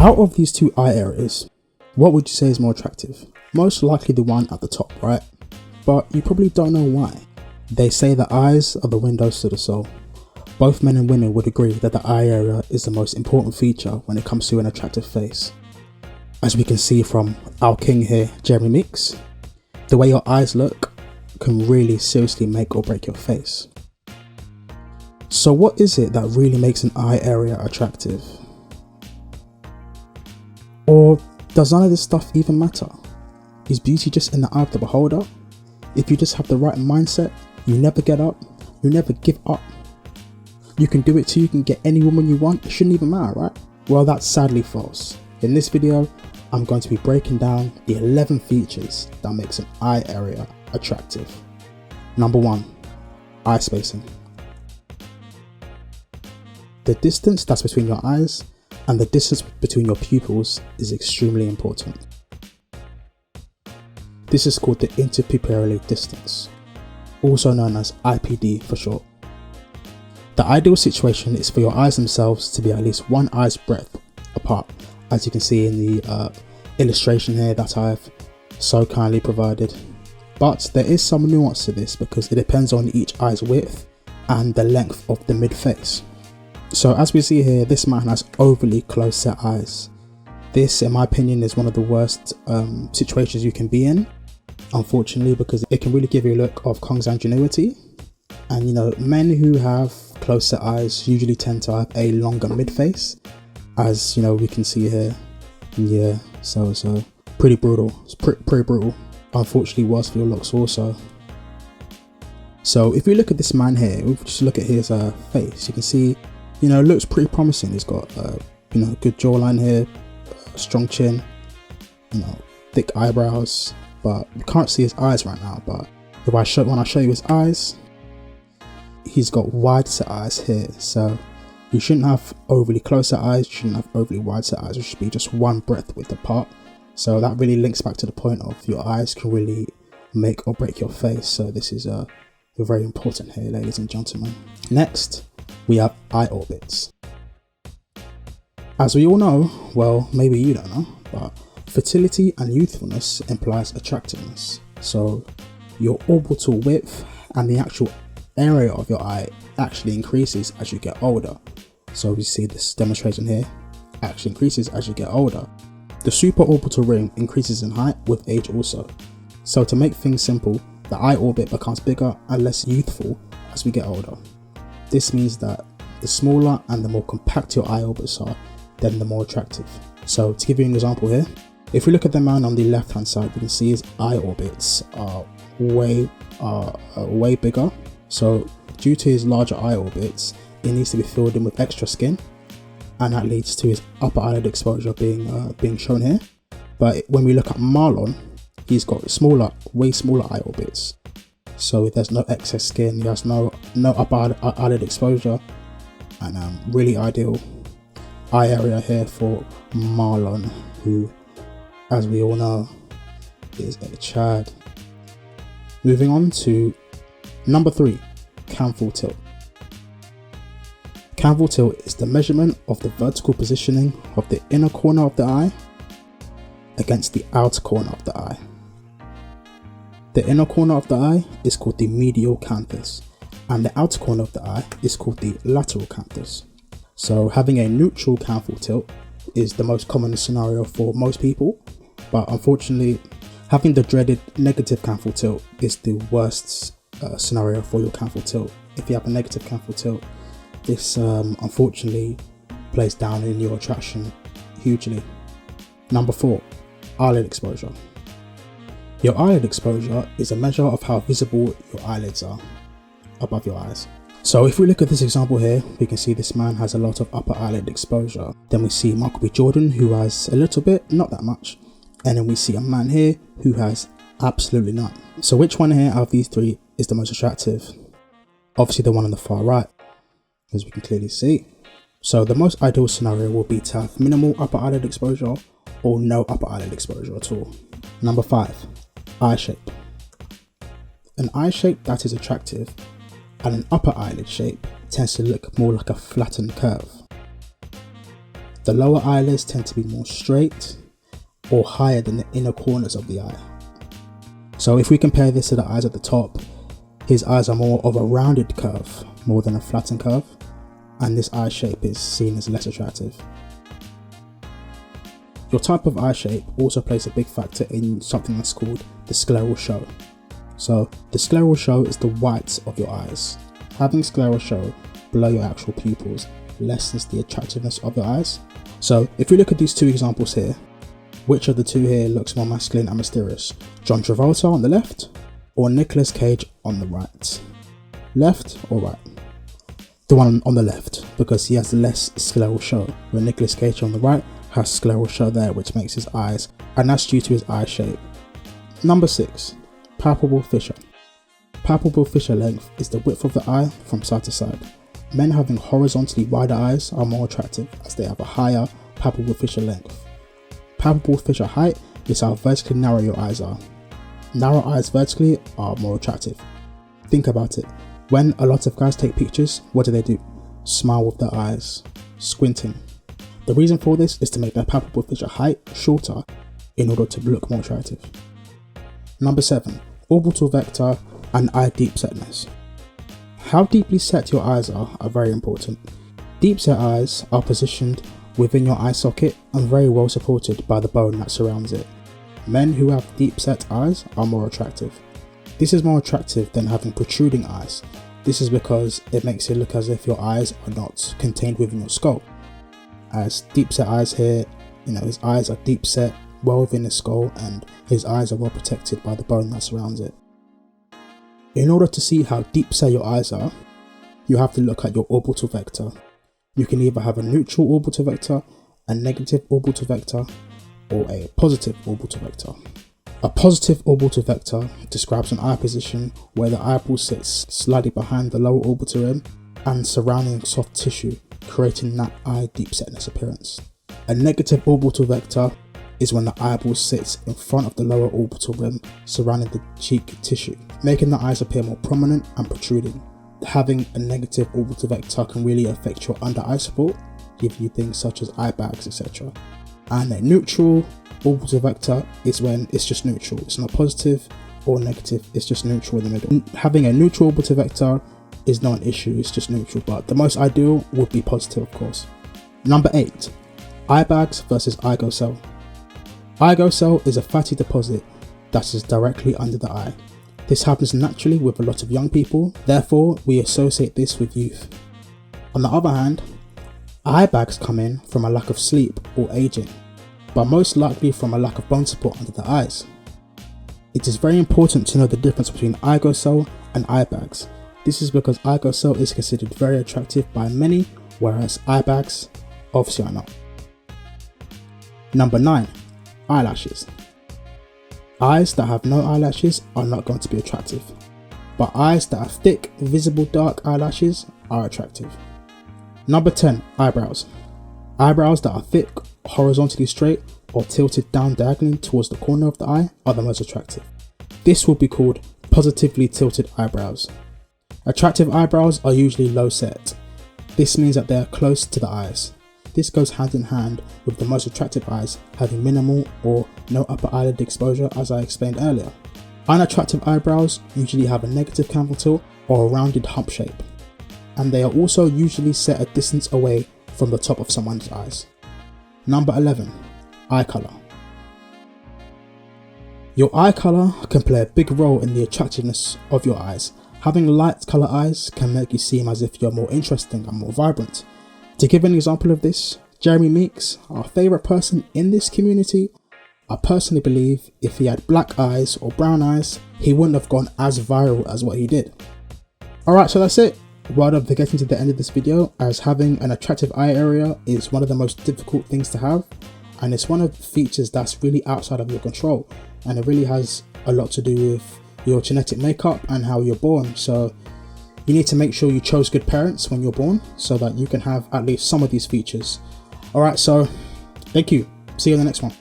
Out of these two eye areas, what would you say is more attractive? Most likely the one at the top, right? But you probably don't know why. They say the eyes are the windows to the soul. Both men and women would agree that the eye area is the most important feature when it comes to an attractive face. As we can see from our king here, Jeremy Meeks, the way your eyes look can really seriously make or break your face. So what is it that really makes an eye area attractive? Or does none of this stuff even matter? Is beauty just in the eye of the beholder? If you just have the right mindset, you never get up, you never give up. You can do it too, you can get any woman you want, it shouldn't even matter, right? Well, that's sadly false. In this video, I'm going to be breaking down the 11 features that makes an eye area attractive. Number 1, eye spacing. The distance that's between your eyes and the distance between your pupils is extremely important. This is called the interpupillary distance, also known as IPD for short. The ideal situation is for your eyes themselves to be at least one eye's breadth apart, as you can see in the illustration here that I've so kindly provided. But there is some nuance to this because it depends on each eye's width and the length of the mid-face. So as we see here, this man has overly close set eyes. This, in my opinion, is one of the worst situations you can be in, unfortunately, because it can really give you a look of consanguinity. And you know, men who have close set eyes usually tend to have a longer mid-face, as you know, we can see here. Yeah, so pretty brutal. It's pretty brutal. Unfortunately, worse for your looks also. So if we look at this man here, if we just look at his face, you can see, you know, it looks pretty promising. He's got you know, good jawline here, strong chin, you know, thick eyebrows, but you can't see his eyes right now. But when I show you his eyes, he's got wide set eyes here. So you shouldn't have overly close set eyes, you shouldn't have overly wide set eyes. It should be just one breadth width apart. So that really links back to the point of your eyes can really make or break your face. So this is very important here, ladies and gentlemen. Next, we have eye orbits. As we all know, well, maybe you don't know, but fertility and youthfulness implies attractiveness. So your orbital width and the actual area of your eye actually increases as you get older. So we see this demonstration here, actually increases as you get older. The supraorbital ring increases in height with age also. So to make things simple, the eye orbit becomes bigger and less youthful as we get older. This means that the smaller and the more compact your eye orbits are, then the more attractive. So to give you an example here, if we look at the man on the left hand side, we can see his eye orbits are way bigger. So due to his larger eye orbits, it needs to be filled in with extra skin, and that leads to his upper eyelid exposure being shown here. But when we look at Marlon, he's got way smaller eye orbits. So there's no excess skin, he has no upper eyelid exposure, and really ideal eye area here for Marlon, who, as we all know, is a Chad. Moving on to number 3, Canthal Tilt. Canthal Tilt is the measurement of the vertical positioning of the inner corner of the eye against the outer corner of the eye. The inner corner of the eye is called the medial canthus, and the outer corner of the eye is called the lateral canthus. So having a neutral canthal tilt is the most common scenario for most people, but unfortunately having the dreaded negative canthal tilt is the worst scenario for your canthal tilt. If you have a negative canthal tilt, this unfortunately plays down in your attraction hugely. Number 4, eyelid exposure. Your eyelid exposure is a measure of how visible your eyelids are above your eyes. So if we look at this example here, we can see this man has a lot of upper eyelid exposure. Then we see Michael B. Jordan, who has a little bit, not that much. And then we see a man here who has absolutely none. So which one here out of these 3 is the most attractive? Obviously the one on the far right, as we can clearly see. So the most ideal scenario will be to have minimal upper eyelid exposure or no upper eyelid exposure at all. Number 5, eye shape. An eye shape that is attractive and an upper eyelid shape tends to look more like a flattened curve. The lower eyelids tend to be more straight or higher than the inner corners of the eye. So if we compare this to the eyes at the top, his eyes are more of a rounded curve more than a flattened curve, and this eye shape is seen as less attractive. Your type of eye shape also plays a big factor in something that's called the scleral show. So the scleral show is the whites of your eyes. Having scleral show below your actual pupils lessens the attractiveness of your eyes. So if we look at these two examples here, which of the two here looks more masculine and mysterious? John Travolta on the left or Nicolas Cage on the right? Left or right? The one on the left, because he has less scleral show, where Nicolas Cage on the right has scleral show there, which makes his eyes, and that's due to his eye shape. Number 6, palpebral fissure. Palpebral fissure length is the width of the eye from side to side. Men having horizontally wider eyes are more attractive as they have a higher palpebral fissure length. Palpebral fissure height is how vertically narrow your eyes are. Narrow eyes vertically are more attractive. Think about it. When a lot of guys take pictures, what do? Smile with their eyes, squinting. The reason for this is to make their palpebral fissure height shorter in order to look more attractive. Number 7, orbital vector and eye deep setness. How deeply set your eyes are very important. Deep set eyes are positioned within your eye socket and very well supported by the bone that surrounds it. Men who have deep set eyes are more attractive. This is more attractive than having protruding eyes. This is because it makes it look as if your eyes are not contained within your skull. As deep set eyes here, his eyes are deep set well within his skull and his eyes are well protected by the bone that surrounds it. In order to see how deep set your eyes are, you have to look at your orbital vector. You can either have a neutral orbital vector, a negative orbital vector, or a positive orbital vector. A positive orbital vector describes an eye position where the eyeball sits slightly behind the lower orbital rim and surrounding soft tissue, creating that eye deep setness appearance. A negative orbital vector is when the eyeball sits in front of the lower orbital rim surrounding the cheek tissue, making the eyes appear more prominent and protruding. Having a negative orbital vector can really affect your under eye support, give you things such as eye bags, etc. And a neutral orbital vector is when it's just neutral. It's not positive or negative, it's just neutral in the middle. Having a neutral orbital vector is not an issue, it's just neutral, but the most ideal would be positive, of course. Number 8, eye bags versus Eyego cell. Eyego cell is a fatty deposit that is directly under the eye. This happens naturally with a lot of young people, therefore we associate this with youth. On the other hand, eye bags come in from a lack of sleep or aging, but most likely from a lack of bone support under the eyes. It is very important to know the difference between Eyego cell and eye bags. This is because Eyego cell is considered very attractive by many, whereas eye bags obviously are not. Number 9, eyelashes. Eyes that have no eyelashes are not going to be attractive, but eyes that have thick, visible dark eyelashes are attractive. Number 10, eyebrows. Eyebrows that are thick, horizontally straight, or tilted down diagonally towards the corner of the eye are the most attractive. This will be called positively tilted eyebrows. Attractive eyebrows are usually low set. This means that they are close to the eyes. This goes hand in hand with the most attractive eyes having minimal or no upper eyelid exposure, as I explained earlier. Unattractive eyebrows usually have a negative canthal tilt or a rounded hump shape, and they are also usually set a distance away from the top of someone's eyes. Number 11, eye colour. Your eye colour can play a big role in the attractiveness of your eyes. Having light colour eyes can make you seem as if you're more interesting and more vibrant. To give an example of this, Jeremy Meeks, our favourite person in this community, I personally believe if he had black eyes or brown eyes, he wouldn't have gone as viral as what he did. Alright, so that's it. Well done for getting to the end of this video, as having an attractive eye area is one of the most difficult things to have, and it's one of the features that's really outside of your control, and it really has a lot to do with your genetic makeup and how you're born. So you need to make sure you chose good parents when you're born so that you can have at least some of these features. Alright, so thank you. See you in the next one.